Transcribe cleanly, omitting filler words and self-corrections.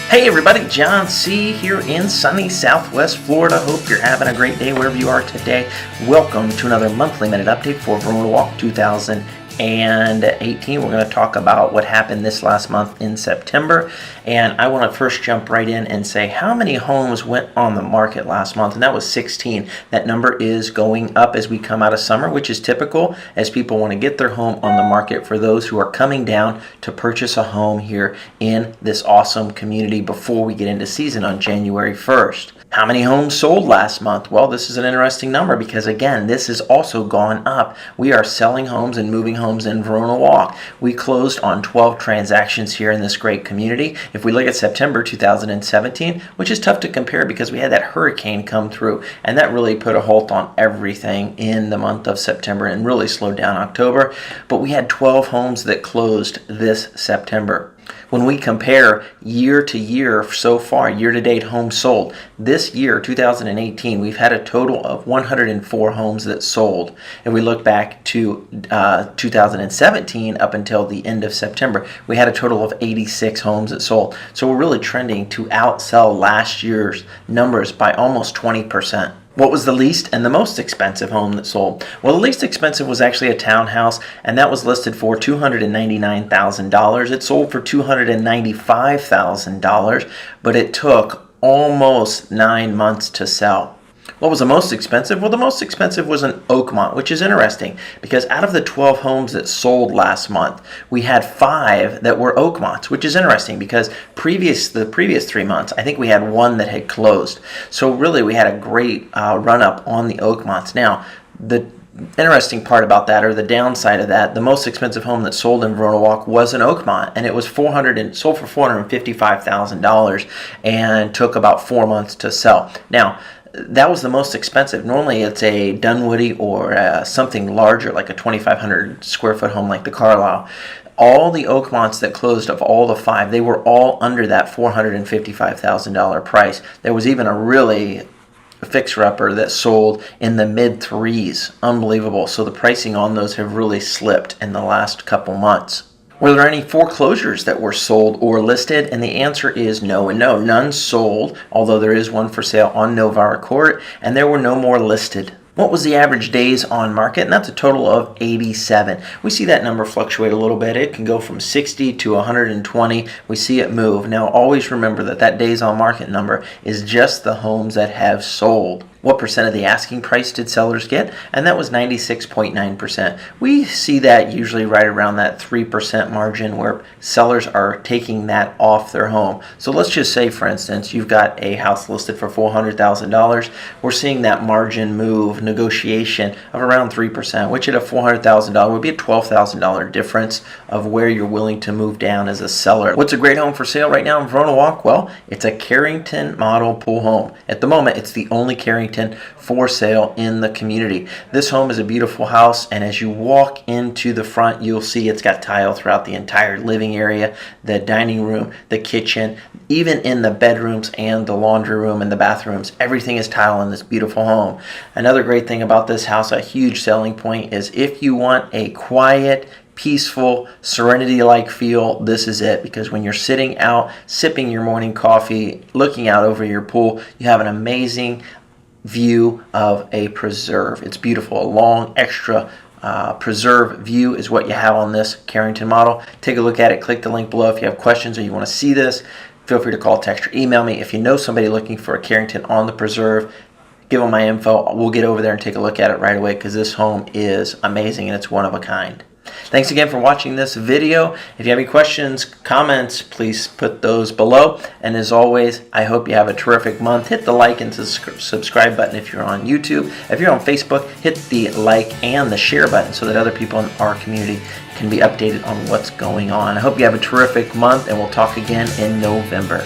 Hey everybody, John C. here in sunny Southwest Florida. Hope you're having a great day wherever you are today. Welcome to another monthly minute update for Verona Walk 2018. We're going to talk about what happened this last month in September. And I want to first jump right in and say how many homes went on the market last month, and that was 16. That number is going up as we come out of summer, which is typical as people want to get their home on the market for those who are coming down to purchase a home here in this awesome community before we get into season on January 1st. How many homes sold last month? Well, this is an interesting number because, again, this has also gone up. We are selling homes and moving homes in Verona Walk. We closed on 12 transactions here in this great community. If we look at September 2017, which is tough to compare because we had that hurricane come through, and that really put a halt on everything in the month of September and really slowed down October. But we had 12 homes that closed this September. When we compare year to year so far, year-to-date homes sold, this year, 2018, we've had a total of 104 homes that sold. If we look back to 2017 up until the end of September, we had a total of 86 homes that sold. So we're really trending to outsell last year's numbers by almost 20%. What was the least and the most expensive home that sold? Well, the least expensive was actually a townhouse, and that was listed for $299,000. It sold for $295,000, but it took almost 9 months to sell. What was the most expensive? Well, the most expensive was an Oakmont, which is interesting because out of the 12 homes that sold last month, we had 5 that were Oakmonts, which is interesting because the previous 3 months, I think we had 1 that had closed. So really, we had a great run-up on the Oakmonts. Now, the interesting part about that, or the downside of that, the most expensive home that sold in Verona Walk was an Oakmont, and it was sold for $455,000 and took about 4 months to sell. Now, that was the most expensive. Normally it's a Dunwoody or something larger like a 2,500 square foot home like the Carlisle. All the Oakmonts that closed, of all the 5, they were all under that $455,000 price. There was even a really fixer-upper that sold in the mid-3s. Unbelievable. So the pricing on those have really slipped in the last couple months. Were there any foreclosures that were sold or listed? And the answer is no and no. None sold, although there is one for sale on Novara Court, and there were no more listed. What was the average days on market? And that's a total of 87. We see that number fluctuate a little bit. It can go from 60 to 120. We see it move. Now, always remember that days on market number is just the homes that have sold. What percent of the asking price did sellers get? And that was 96.9%. We see that usually right around that 3% margin where sellers are taking that off their home. So let's just say, for instance, you've got a house listed for $400,000. We're seeing that margin move, negotiation of around 3%, which at a $400,000 would be a $12,000 difference of where you're willing to move down as a seller. What's a great home for sale right now in Verona Walk? Well, it's a Carrington model pool home. At the moment, it's the only Carrington for sale in the community. This home is a beautiful house, and as you walk into the front, you'll see it's got tile throughout the entire living area, the dining room, the kitchen, even in the bedrooms and the laundry room and the bathrooms. Everything is tile in this beautiful home. Another great thing about this house, a huge selling point, is if you want a quiet, peaceful, serenity-like feel, this is it, because when you're sitting out, sipping your morning coffee, looking out over your pool, you have an amazing view of a preserve. It's beautiful. A long extra preserve view is what you have on this Carrington model. Take a look at it. Click the link below if you have questions or you want to see this. Feel free to call, text, or email me. If you know somebody looking for a Carrington on the preserve, give them my info. We'll get over there and take a look at it right away because this home is amazing and it's one of a kind. Thanks again for watching this video. If you have any questions, comments, please put those below. And as always, I hope you have a terrific month. Hit the like and subscribe button if you're on YouTube. If you're on Facebook, hit the like and the share button so that other people in our community can be updated on what's going on. I hope you have a terrific month, and we'll talk again in November.